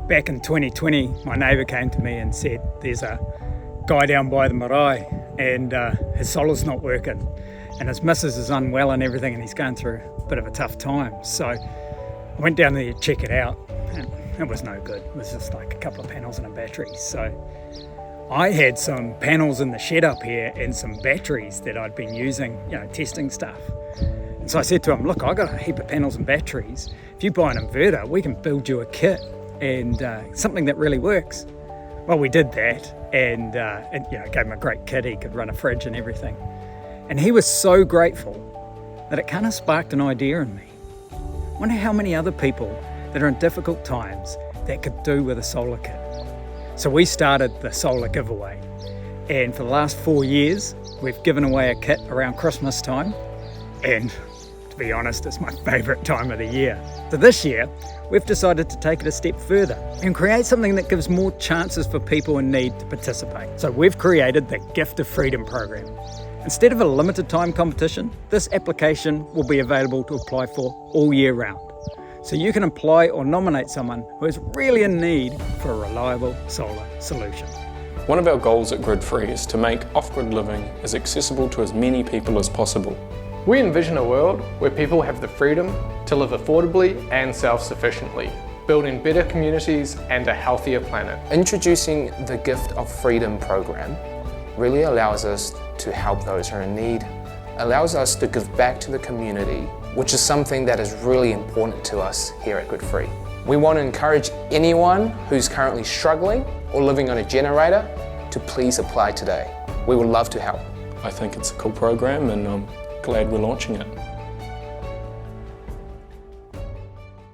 Back in 2020, my neighbour came to me and said, there's a guy down by the marae and his solar's not working and his missus is unwell and everything and he's going through a bit of a tough time. So I went down there to check it out and it was no good. It was just like a couple of panels and a battery. So I had some panels in the shed up here and some batteries that I'd been using, testing stuff. And so I said to him, look, I've got a heap of panels and batteries. If you buy an inverter, we can build you a kit and something that really works. Well, we did that and it gave him a great kit. He could run a fridge and everything. And he was so grateful that it kind of sparked an idea in me. I wonder how many other people that are in difficult times that could do with a solar kit. So we started the solar giveaway. And for the last 4 years, we've given away a kit around Christmas time. And to be honest, it's my favourite time of the year. So this year, we've decided to take it a step further and create something that gives more chances for people in need to participate. So we've created the Gift of Freedom program. Instead of a limited time competition, this application will be available to apply for all year round. So you can apply or nominate someone who is really in need for a reliable solar solution. One of our goals at GridFree is to make off-grid living as accessible to as many people as possible. We envision a world where people have the freedom to live affordably and self-sufficiently, building better communities and a healthier planet. Introducing the Gift of Freedom program really allows us to help those who are in need, allows us to give back to the community, which is something that is really important to us here at GridFree. We want to encourage anyone who's currently struggling or living on a generator to please apply today. We would love to help. I think it's a cool program and I'm glad we're launching it.